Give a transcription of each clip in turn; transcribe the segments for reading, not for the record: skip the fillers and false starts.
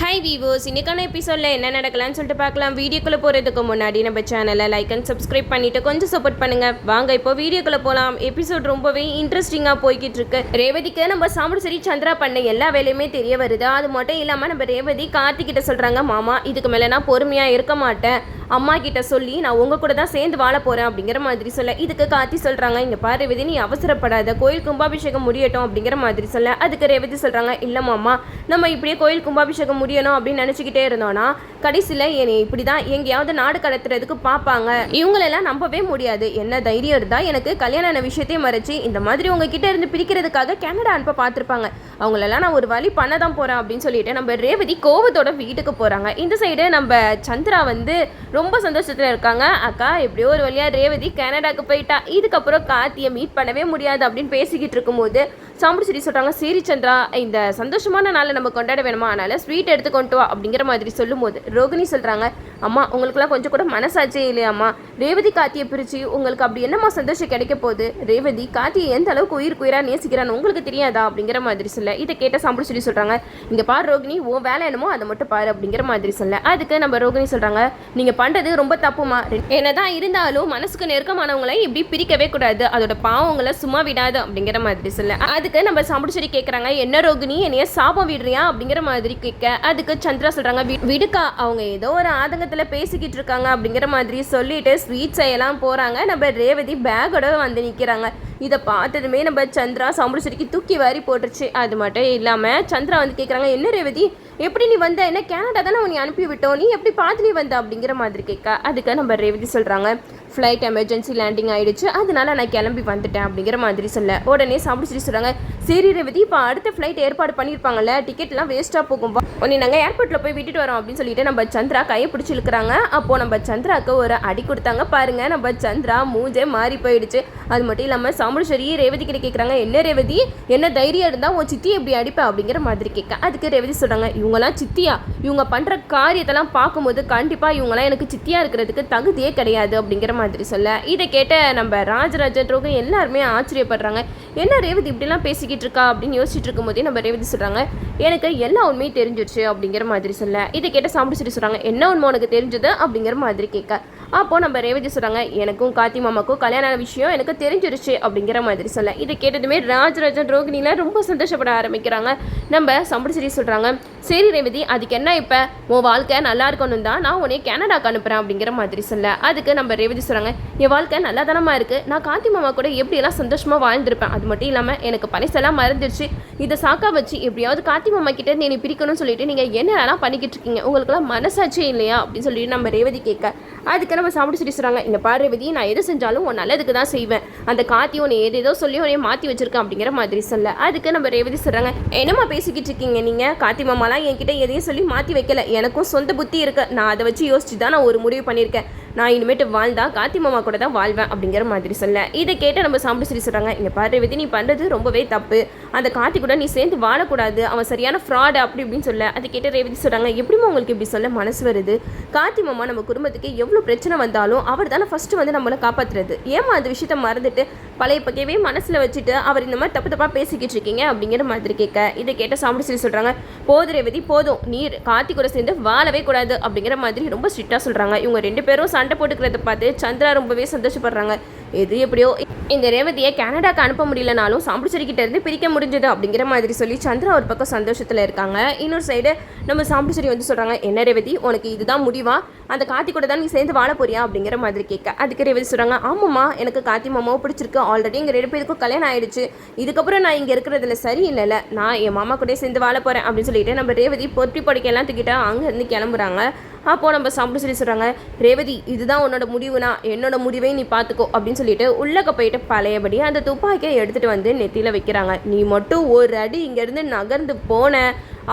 Hi viewers, இன்னைக்கான எபிசோடில் என்ன நடக்கலாம்னு சொல்லிட்டு பார்க்கலாம். வீடியோக்குள்ளே போகிறதுக்கு முன்னாடி நம்ம சேனலை லைக் அண்ட் சப்ஸ்கிரைப் பண்ணிவிட்டு கொஞ்சம் சப்போர்ட் பண்ணுங்கள். வாங்க இப்போ வீடியோக்குள்ளே போகலாம். எபிசோட் ரொம்பவே இன்ட்ரெஸ்டிங்காக போய்கிட்டு இருக்கு. ரேவதிக்கு நம்ம சாமுண்டீஸ்வரி சந்திரா பண்ண எல்லா வேலையுமே தெரிய வருது. அது மட்டும் இல்லாமல் நம்ம ரேவதி கார்த்திகிட்ட சொல்கிறாங்க, மாமா இதுக்கு மேலே நான் பொறுமையாக இருக்க மாட்டேன், அம்மா கிட்ட சொல்லி நான் உங்கள் கூட தான் சேர்ந்து வாழ போகிறேன் அப்படிங்கிற மாதிரி சொல்ல, இதுக்கு கார்த்தி சொல்கிறாங்க, இங்கே பாரு ரேவதி நீ அவசரப்படாத, கோயில் கும்பாபிஷேகம் முடியட்டும் அப்படிங்கிற மாதிரி சொல்ல, அதுக்கு ரேவதி சொல்கிறாங்க, இல்லை மாமா நம்ம இப்படியே கோயில் கும்பாபிஷேகம் முடியணும் அப்படின்னு நினச்சிக்கிட்டே இருந்தோன்னா கடைசியில் என்னை இப்படி தான் எங்கேயாவது நாடு கடத்துறதுக்கு பார்ப்பாங்க, இவங்களெல்லாம் நம்பவே முடியாது, என்ன தைரியம் இருந்தால் எனக்கு கல்யாண விஷயத்தையும் மறைச்சி இந்த மாதிரி உங்ககிட்ட இருந்து பிரிக்கிறதுக்காக கனடா அனுப்ப பார்த்துருப்பாங்க, அவங்களெல்லாம் நான் ஒரு வழி பண்ண தான் போகிறேன் அப்படின்னு சொல்லிட்டு நம்ம ரேவதி கோவத்தோட வீட்டுக்கு போகிறாங்க. இந்த சைடு நம்ம சந்திரா வந்து ரொம்ப சந்தோஷத்தில் இருக்காங்க. அக்கா எப்படியோ ஒரு வழியாக ரேவதி கனடாக்கு போயிட்டா, இதுக்கப்புறம் கார்த்தியை மீட் பண்ணவே முடியாது அப்படின்னு பேசிக்கிட்டு இருக்கும்போது சாமுண்டீஸ்வரி சொல்கிறாங்க, சரி சந்திரா இந்த சந்தோஷமான நாளை நம்ம கொண்டாட வேணுமா, அதனால் ஸ்வீட் எடுத்து கொண்டு வா அப்படிங்கிற மாதிரி சொல்லும்போது ரோகிணி சொல்கிறாங்க, அம்மா உங்களுக்குலாம் கொஞ்சம் கூட மனசாட்சியே இல்லையாம்மா, ரேவதி கார்த்தியை பிரித்து உங்களுக்கு அப்படி என்னம்மா சந்தோஷம் கிடைக்க போகுது, ரேவதி கார்த்தியை எந்த அளவுக்கு உயிராக நேசிக்கிறான்னு உங்களுக்கு தெரியாதா அப்படிங்கிற மாதிரி சொல்ல, இதை கேட்ட சாமுண்டீஸ்வரி சொல்கிறாங்க, இங்கே பாரு ரோகிணி ஓ வேலை என்னமோ அதை மட்டும் பாரு அப்படிங்கிற மாதிரி சொல்ல, அதுக்கு நம்ம ரோகிணி சொல்கிறாங்க, நீங்கள் பண்ணுறது ரொம்ப தப்புமா, என்னதான் இருந்தாலும் மனசுக்கு நெருக்கமானவங்களை இப்படி பிரிக்கவே கூடாது, அதோட பாவங்களை சும்மா விடாது அப்படிங்கிற மாதிரி சொல்ல, அதுக்கு நம்ம சாமுண்டீஸ்வரி கேட்குறாங்க, என்ன ரோகிணி என்னைய சாபம் விடுறியா அப்படிங்கிற மாதிரி கேட்க, அதுக்கு சந்திரா சொல்கிறாங்க, விடுக்கா அவங்க ஏதோ ஒரு ஆதங்கத்தில் பேசிக்கிட்டு இருக்காங்க அப்படிங்கிற மாதிரி சொல்லிட்டு ஸ்வீட் செய்யலாம் போகிறாங்க. நம்ம ரேவதி பேக்கோட வந்து நிற்கிறாங்க. இதை பார்த்ததுமே நம்ம சந்திரா சாமுண்டீஸ்வரிக்கு தூக்கி வாரி போட்டுருச்சு. அது மட்டும் இல்லாமல் சந்திரா வந்து கேட்குறாங்க, என்ன ரேவதி எப்படி நீ வந்த, என்ன கனடா தானே உன்னை அனுப்பி விட்டோம், நீ எப்படி பார்த்து நீ வந்த அப்படிங்கிற மாதிரி கேட்க, அதுக்கு நம்ம ரேவதி சொல்கிறாங்க, ஃப்ளைட் எமர்ஜென்சி லேண்டிங் ஆகிடுச்சு, அதனால நான் கிளம்பி வந்துட்டேன் அப்படிங்கிற மாதிரி சொல்ல, உடனே சாமுண்டீஸ்வரி சொல்கிறாங்க, சரி ரேவதி இப்போ அடுத்த ஃப்ளைட் ஏற்பாடு பண்ணியிருப்பாங்கல்ல, டிக்கெட்லாம் வேஸ்ட்டாக போகும், உடனே நாங்கள் ஏர்போர்ட்டில் போய் விட்டுட்டு வரோம் அப்படின்னு சொல்லிட்டு நம்ம சந்திரா கையை பிடிச்சி இழுக்கிறாங்க. அப்போது நம்ம சந்திராவுக்கு ஒரு அடி கொடுத்தாங்க பாருங்க, நம்ம சந்திரா மூஞ்சே மாறி போயிடுச்சு. அது மட்டும் இல்லாமல் சாமுண்டீஸ்வரி ரேவதி கிட்ட கேட்குறாங்க, என்ன ரேவதி என்ன தைரியம் இருந்தால் உன் சித்தி எப்படி அடிப்பேன் அப்படிங்கிற மாதிரி கேட்க, அதுக்கு ரேவதி சொல்கிறாங்க, இவங்கெல்லாம் சித்தியா, இவங்க பண்ணுற காரியத்தெல்லாம் பார்க்கும்போது கண்டிப்பாக இவங்களாம் எனக்கு சித்தியாக இருக்கிறதுக்கு தகுதியே கிடையாது அப்படிங்கிற மாதிரி சொல்ல, இதை கேட்ட நம்ம ராஜராஜன் ரோகன் எல்லாருமே ஆச்சரியப்படுறாங்க, என்ன ரேவதி இப்படிலாம் பேசிக்கிட்டு இருக்கா அப்படின்னு யோசிச்சுட்டு இருக்கும்போதே நம்ம ரேவதி சொல்கிறாங்க, எனக்கு எல்லா உண்மையும் தெரிஞ்சிருச்சு அப்படிங்கிற மாதிரி சொல்ல, இதை கேட்ட சாமுண்டீஸ்வரி சொல்கிறாங்க, என்ன உண்மை உனக்கு தெரிஞ்சது அப்படிங்கிற மாதிரி கேட்க, அப்போது நம்ம ரேவதி சொல்கிறாங்க, எனக்கும் கார்த்தி மாமாக்கும் கல்யாண விஷயம் எனக்கு தெரிஞ்சிருச்சு அப்படிங்கிற மாதிரி சொல்ல, இதை கேட்டதுமே ராஜராஜன் ரோகிணிலாம் ரொம்ப சந்தோஷப்பட ஆரம்பிக்கிறாங்க. நம்ம சாமுண்டீஸ்வரி சொல்கிறாங்க, சரி ரேவதி அதுக்கு என்ன இப்போ உன் வாழ்க்கை நல்லா இருக்கணும் தான் நான் உன்னை கனடாக்கு அனுப்புகிறேன் அப்படிங்கிற மாதிரி சொல்ல, அதுக்கு நம்ம ரேவதி சொல்கிறாங்க, என் வாழ்க்கை நல்லா தானமாக இருக்குது, நான் கார்த்தி மாமா கூட எப்படியெல்லாம் சந்தோஷமாக வாழ்ந்திருப்பேன், அது மட்டும் இல்லாமல் எனக்கு பனைசெல்லாம் மறந்துடுச்சு, இதை சாக்கா வச்சு எப்படியாவது கார்த்தி மாமா கிட்டே நீ பிரிக்கணும்னு சொல்லிட்டு நீங்கள் என்னெல்லாம் பண்ணிக்கிட்டு இருக்கீங்க, உங்களுக்குலாம் மனசாட்சியே இல்லையா அப்படின்னு சொல்லிட்டு நம்ம ரேவதி கேட்க, அதுக்கு நம்ம சாமுண்டீஸ்வரி சொல்கிறாங்க, இங்கே பாரு ரேவதி நான் எது செஞ்சாலும் உன் நல்லதுக்கு தான் செய்வேன், அந்த கார்த்தி உன்னை ஏதேதோ சொல்லி உன்னைய மாற்றி வச்சிருக்கேன் அப்படிங்கிற மாதிரி சொல்ல, அதுக்கு நம்ம ரேவதி சொல்கிறாங்க, என்னம்மா பேசிக்கிட்டு இருக்கீங்க நீங்கள், கார்த்தி மாமாலாம் என்கிட்ட எதையும் சொல்லி மாற்றி வைக்கல, எனக்கும் சொந்த புத்தி இருக்கு, நான் அதை வச்சு யோசிச்சு தான் நான் ஒரு முடிவு பண்ணியிருக்கேன், நான் இனிமேட்டு வாழ்ந்தா கார்த்தி மாமா கூட தான் வாழ்வேன் அப்படிங்கிற மாதிரி சொல்ல, இதை கேட்ட நம்ம சாமுண்டீஸ்வரி சொல்கிறாங்க, இங்கே பாரு ரேவதி நீ பண்ணுறது ரொம்பவே தப்பு, அந்த கார்த்தி கூட நீ சேர்ந்து வாழக்கூடாது, அவன் சரியான ஃப்ராடு அப்படி இப்படின்னு சொல்ல, அதை கேட்ட ரேவதி சொல்கிறாங்க, எப்படிமா உங்களுக்கு இப்படி சொல்ல மனசு வருது, கார்த்தி மாமா நம்ம குடும்பத்துக்கு எவ்வளோ பிரச்சனை வந்தாலும் அவர் தானே ஃபஸ்ட்டு வந்து நம்மளை காப்பாற்றுறது, ஏமா அந்த விஷயத்த மறந்துட்டு பழைய பக்கையவே மனசில் வச்சுட்டு அவர் இந்த மாதிரி தப்பு தப்பாக பேசிக்கிட்டு இருக்கீங்க அப்படிங்கிற மாதிரி கேட்க, இதை கேட்ட சாமுண்டீஸ்வரி சொல்கிறாங்க, போதும் ரேவதி போதும், நீ கார்த்தி கூட சேர்ந்து வாழவே கூடாது அப்படிங்கிற மாதிரி ரொம்ப ஸ்ட்ரிக்டாக சொல்கிறாங்க. இவங்க ரெண்டு பேரும் சண்டை போட்டுக்கிறத பார்த்து சந்திரா ரொம்பவே சந்தோஷப்படுறாங்க. எது எப்படியோ இந்த ரேவதியை கனடாக்கு அனுப்ப முடியலனாலும் சாமுண்டீஸ்வரி கிட்ட இருந்து பிரிக்க முடிஞ்சது அப்படிங்கிற மாதிரி சொல்லி சந்திரா ஒரு பக்கம் சந்தோஷத்தில் இருக்காங்க. இன்னொரு சைடு நம்ம சாமுண்டீஸ்வரி வந்து சொல்கிறாங்க, என்ன ரேவதி உனக்கு இதுதான் முடிவா, அந்த கார்த்தி கூட தான் நீ சேர்ந்து வாழ போறியா அப்படிங்கிற மாதிரி கேட்க, அதுக்கு ரேவதி சொல்கிறாங்க, ஆமாம்மா எனக்கு கார்த்தி மாமாவும் பிடிச்சிருக்கு, ஆல்ரெடி இங்கே 2 பேருக்கும் கல்யாணம் ஆயிடுச்சு, இதுக்கப்புறம் நான் இங்கே இருக்கிறதுல சரி இல்லைல்ல, நான் என் மாமா கூட சேர்ந்து வாழ போகிறேன் அப்படின்னு சொல்லிட்டு நம்ம ரேவதி பொட்டி படிக்கலாம் தூக்கிட்டா அங்கேருந்து கிளம்புறாங்க. அப்போது நம்ம சாமுண்டீஸ்வரி சொல்கிறாங்க, ரேவதி இதுதான் உன்னோட முடிவுனா என்னோட முடிவை நீ பார்த்துக்கோ அப்படின்னு சொல்லிட்டு உள்ளக்க போயிட்டு பழையபடி அந்த துப்பாக்கியை எடுத்துகிட்டு வந்து நெத்தியில் வைக்கிறாங்க. நீ மட்டும் ஒரு அடி இங்கேருந்து நகர்ந்து போன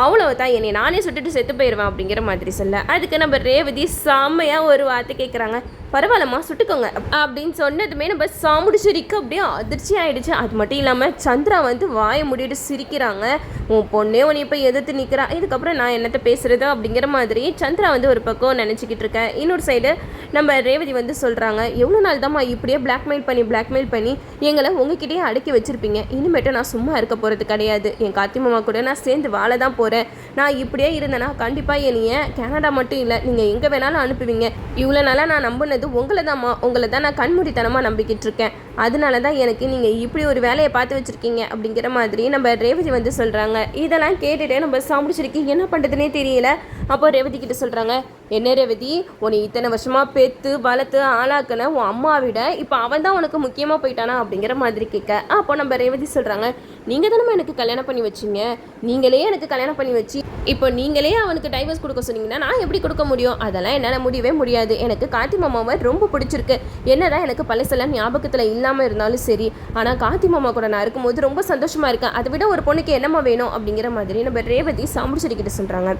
அவ்வளோதான் என்னை நானே சுட்டுட்டு செத்து போயிடுவேன் அப்படிங்கிற மாதிரி சொல்ல, அதுக்கு நம்ம ரேவதி செம்மையாக ஒரு வார்த்தை கேட்குறாங்க, பரவாயில்லம்மா சுட்டுக்கோங்க அப்படின்னு சொன்னதுமே நம்ம சாமுடிச்சேரிக்கு அப்படியே அதிர்ச்சி ஆயிடுச்சு. அது மட்டும் இல்லாமல் சந்திரா வந்து வாயை மூடிட்டு சிரிக்கிறாங்க. உன் பொண்ணே உன்னை இப்போ எதிர்த்து நிற்கிறா, இதுக்கப்புறம் நான் என்னத்தை பேசுறது அப்படிங்கிற மாதிரி சந்திரா வந்து ஒரு பக்கம் நினச்சிக்கிட்டு இருக்கேன். இன்னொரு சைடு நம்ம ரேவதி வந்து சொல்கிறாங்க, எவ்வளோ நாள் தான்மா இப்படியே பிளாக்மெயில் பண்ணி எங்களை உங்ககிட்டயே அடக்கி வச்சுருப்பீங்க. இனிமேட்டு நான் சும்மா இருக்க போகிறது கிடையாது. என் கார்த்தி மாமா கூட நான் சேர்ந்து வாழ தான் போகிறேன். நான் இப்படியே இருந்தேன்னா கண்டிப்பாக என்னைய கனடா மட்டும் இல்லை நீங்கள் எங்கே வேணாலும் அனுப்புவீங்க. இவ்வளோ நாளாக நான் நம்பினது உங்களை தான் நான் கண்மூடித்தனமாக நம்பிக்கிட்டு இருக்கேன். அதனால தான் எனக்கு நீங்கள் இப்படி ஒரு வேலையை பார்த்து வச்சுருக்கீங்க அப்படிங்கிற மாதிரி நம்ம ரேவதி வந்து சொல்கிறாங்க. இதெல்லாம் கேட்டுகிட்டே நம்ம சாமுடிச்சிருக்கு என்ன பண்ணுறதுனே தெரியல. அப்போ ரேவதி கிட்ட சொல்கிறாங்க, என்ன ரேவதி, உன்னை இத்தனை வருஷமாக பெற்று வளர்த்து ஆளாக்குன உன் அம்மா விட இப்போ அவன் தான் உனக்கு முக்கியமாக போயிட்டானா அப்படிங்கிற மாதிரி கேட்க, அப்போ நம்ம ரேவதி சொல்கிறாங்க, நீங்கள் தானே எனக்கு கல்யாணம் பண்ணி வச்சிங்க, நீங்களே எனக்கு கல்யாணம் பண்ணி வச்சு இப்போ நீங்களே அவனுக்கு டைவர்ஸ் கொடுக்க சொன்னீங்கன்னா நான் எப்படி கொடுக்க முடியும்? அதெல்லாம் என்னால் முடியவே முடியாது. எனக்கு கார்த்தி மாமாவை ரொம்ப பிடிச்சிருக்கு. என்னதான் எனக்கு பழசெல்லாம் ஞாபகத்தில் இல்லாமல் இருந்தாலும் சரி, ஆனால் கார்த்தி மாமா கூட நான் இருக்கும்போது ரொம்ப சந்தோஷமாக இருக்கேன். அதை விட ஒரு பொண்ணுக்கு என்னம்மா வேணும் அப்படிங்கிற மாதிரி நம்ம ரேவதி சாமுடிச்சேரி கிட்ட சொல்கிறாங்க.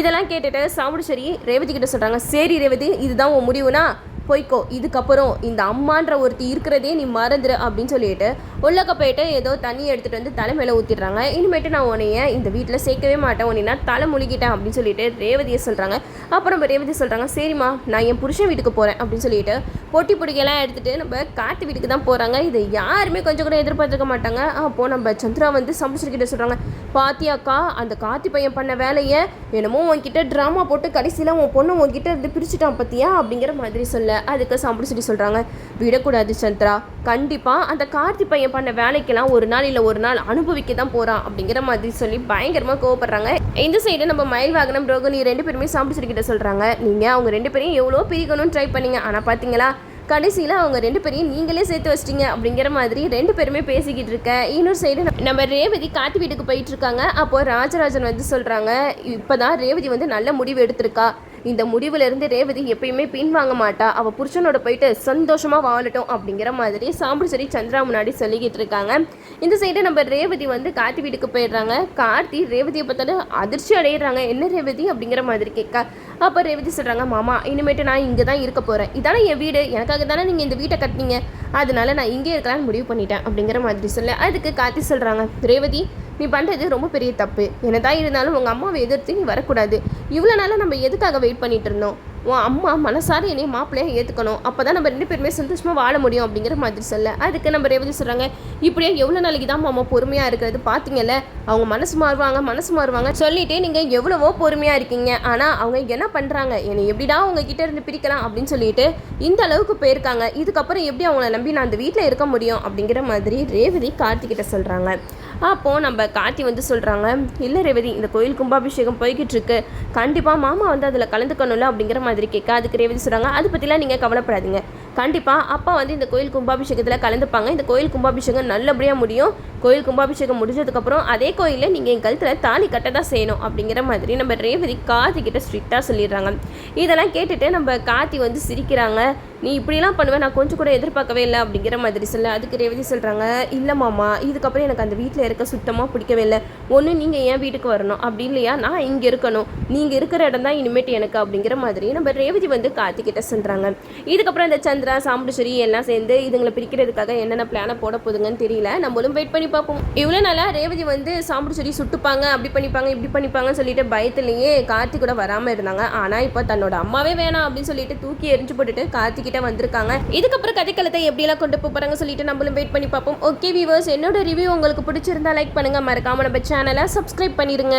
இதெல்லாம் கேட்டுட்டு சாமுடிச்சேரி ரேவதி கிட்ட சொல்கிறாங்க, சரி ரேவதி, இதுதான் உன் முடிவுனா போய்க்கோ, இதுக்கப்புறம் இந்த அம்மான்ற ஒருத்தி இருக்கிறதே நீ மறந்துடு அப்படின்னு சொல்லிட்டு உள்ளக்க போயிட்டு ஏதோ தண்ணி எடுத்துகிட்டு வந்து தலை மேலே ஊற்றிடுறாங்க. இனிமேட்டு நான் உன்னைய இந்த வீட்டில் சேர்க்கவே மாட்டேன், உன்னை நான் தலை முழுகிட்டேன் அப்படின்னு சொல்லிட்டு ரேவதியை சொல்கிறாங்க. அப்புறம் ரேவதி சொல்கிறாங்க, சரிம்மா நான் என் புருஷன் வீட்டுக்கு போகிறேன் அப்படின்னு சொல்லிட்டு பொட்டி பிடிக்கலாம் எடுத்துகிட்டு நம்ம காட்டு வீட்டுக்கு தான் போகிறாங்க. இதை யாருமே கொஞ்சம் கூட எதிர்பார்த்துக்க மாட்டாங்க. அப்போது நம்ம சந்திரா வந்து சமுத்திரக்கிட்ட சொல்கிறாங்க, பாத்தியாக்கா அந்த கார்த்தி பையன் பண்ண வேலையை என்னமோ உன்கிட்ட ட்ராமா போட்டு கடைசியில் உன் பொண்ணு உன்கிட்ட இருந்து பிரிச்சுட்டான் பற்றியா அப்படிங்கிற மாதிரி சொல்ல, அதுக்கு சாமுடிச்சேரி சொல்கிறாங்க, விடக்கூடாது சந்திரா, கண்டிப்பாக அந்த கார்த்தி பையன் பண்ண வேலைக்கெல்லாம் ஒரு நாள் இல்லை ஒரு நாள் அனுபவிக்க தான் போகிறான் அப்படிங்கிற மாதிரி சொல்லி பயங்கரமாக கோவப்படுறாங்க. இந்த சைடு நம்ம மயில் வாகனம் ரோகிணி ரெண்டு பேருமே சாமுடிச்சேரி கிட்ட சொல்கிறாங்க, நீங்கள் அவங்க ரெண்டு பேரையும் எவ்வளோ பிரிக்கணும்னு ட்ரை பண்ணீங்க, ஆனால் பார்த்தீங்களா கடைசியில் அவங்க ரெண்டு பேரையும் நீங்களே சேர்த்து வச்சிட்டீங்க அப்படிங்கிற மாதிரி ரெண்டு பேருமே பேசிக்கிட்டு இருக்க. இன்னொரு சைடு நம்ம ரேவதி காட்டு வீட்டுக்கு போயிட்டு இருக்காங்க. அப்போ ராஜராஜன் வந்து சொல்கிறாங்க, இப்போதான் ரேவதி வந்து நல்ல முடிவு எடுத்திருக்கா, இந்த முடிவுலேருந்து ரேவதி எப்பயுமே பின்வாங்க மாட்டா, அவள் புருஷனோட போயிட்டு சந்தோஷமாக வாழட்டும் அப்படிங்கிற மாதிரி சாமுடிச்சேரி சந்திரா முன்னாடி சொல்லிக்கிட்டு இருக்காங்க. இந்த சைடு நம்ம ரேவதி வந்து கார்த்தி வீட்டுக்கு போயிடுறாங்க. கார்த்தி ரேவதியை பார்த்தாலும் அதிர்ச்சி அடையிறாங்க, என்ன ரேவதி அப்படிங்கிற மாதிரி கேட்க, அப்போ ரேவதி சொல்கிறாங்க, மாமா இனிமேட்டு நான் இங்கே தான் இருக்க போகிறேன், இதானே என் வீடு, எனக்காக தானே நீங்கள் இந்த வீட்டை கட்டினீங்க, அதனால நான் இங்கே இருக்கலாம்னு முடிவு பண்ணிட்டேன் அப்படிங்கிற மாதிரி சொல்ல, அதுக்கு கார்த்தி சொல்கிறாங்க, ரேவதி நீ பண்ணுறது ரொம்ப பெரிய தப்பு, என்னதான் இருந்தாலும் உங்கள் அம்மாவை எதிர்த்து நீ வரக்கூடாது. இவ்வளோ நாளாக நம்ம எதுக்காக வெயிட் பண்ணிட்டு இருந்தோம்? உன் அம்மா மனசார என்னைய மாப்பிள்ளையாக ஏற்றுக்கணும், அப்போ தான் நம்ம ரெண்டு பேருமே சந்தோஷமாக வாழ முடியும் அப்படிங்கிற மாதிரி சொல்ல, அதுக்கு நம்ம ரேவதி சொல்கிறாங்க, இப்படியே எவ்வளோ நாளைக்கு தான் அம்மா பொறுமையாக இருக்கிறது, பார்த்தீங்கல்ல அவங்க மனசு மாறுவாங்க சொல்லிட்டே நீங்கள் எவ்வளவோ பொறுமையாக இருக்கீங்க, ஆனால் அவங்க என்ன பண்ணுறாங்க, என்னை எப்படிடா உங்ககிட்ட இருந்து பிரிக்கலாம் அப்படின்னு சொல்லிட்டு இந்த அளவுக்கு போயிருக்காங்க, இதுக்கப்புறம் எப்படி அவங்கள நம்பி நான் அந்த வீட்டில் இருக்க முடியும் அப்படிங்கிற மாதிரி ரேவதி கார்த்திகிட்ட சொல்கிறாங்க. அப்போது நம்ம கார்த்தி வந்து சொல்கிறாங்க, இல்லை ரேவதி இந்த கோயில் கும்பாபிஷேகம் போய்கிட்டு இருக்கு, கண்டிப்பாக மாமா வந்து அதில் கலந்துக்கணும்ல அப்படிங்கிற மாதிரி கேட்க, அதுக்கு ரேவதி சொல்கிறாங்க, அதை பற்றிலாம் நீங்கள் கவலைப்படாதீங்க, கண்டிப்பாக அப்பா வந்து இந்த கோயில் கும்பாபிஷேகத்தில் கலந்துப்பாங்க, இந்த கோயில் கும்பாபிஷேகம் நல்லபடியாக முடியும், கோயில் கும்பாபிஷேகம் முடிஞ்சதுக்கப்புறம் அதே கோயிலில் நீங்கள் என் கழுத்தில் தாலி கட்ட தான் செய்யணும் அப்படிங்கிற மாதிரி நம்ம ரேவதி கார்த்தி கிட்ட ஸ்ட்ரிக்டாக சொல்லிடுறாங்க. இதெல்லாம் கேட்டுட்டு நம்ம கார்த்தி வந்து சிரிக்கிறாங்க, நீ இப்படிலாம் பண்ணுவேன் நான் கொஞ்சம் கூட எதிர்பார்க்கவே இல்லை அப்படிங்கிற மாதிரி சொல்ல, அதுக்கு ரேவதி சொல்கிறாங்க, இல்லை மாமா இதுக்கப்புறம் எனக்கு அந்த வீட்டில் இருக்க சுத்தமாக பிடிக்கவே இல்லை, ஒன்று நீங்கள் என் வீட்டுக்கு வரணும், அப்படி இல்லையா நான் இங்கே இருக்கணும், நீங்கள் இருக்கிற இடம் தான் இனிமேட்டு எனக்கு அப்படிங்கிற மாதிரி நம்ம ரேவதி வந்து கார்த்தி கிட்ட சொல்கிறாங்க. இதுக்கப்புறம் இந்த சந்திரா சாமுடிச்சேரி எல்லாம் சேர்ந்து இதுங்களை பிரிக்கிறதுக்காக என்னென்ன பிளானை போட போதுங்கன்னு தெரியல, நம்மளும் வெயிட் பண்ணி பார்ப்போம். இவ்வளோ நாளாக ரேவதி வந்து சாமுடிச்சேரி சுட்டுப்பாங்க, அப்படி பண்ணிப்பாங்க இப்படி பண்ணிப்பாங்கன்னு சொல்லிட்டு பயத்துலேயே கார்த்தி கூட வராமல் இருந்தாங்க. ஆனால் இப்போ தன்னோட அம்மாவே வேணாம் அப்படின்னு சொல்லிட்டு தூக்கி எரிஞ்சு போட்டுட்டு கார்த்தி கிட்ட வந்திருக்காங்க. இதுக்கப்புறம் கதைக்களத்தை எப்படியெல்லாம் கொண்டு போறாங்க சொல்லிட்டு நம்மளும் வெயிட் பண்ணி பார்ப்போம். ஓகே வியூவர்ஸ், என்னோட ரிவ்யூ உங்களுக்கு பிடிச்சிருந்தா லைக் பண்ணுங்க, மறக்காம நம்ம சேனலை சப்ஸ்கிரைப் பண்ணிருங்க.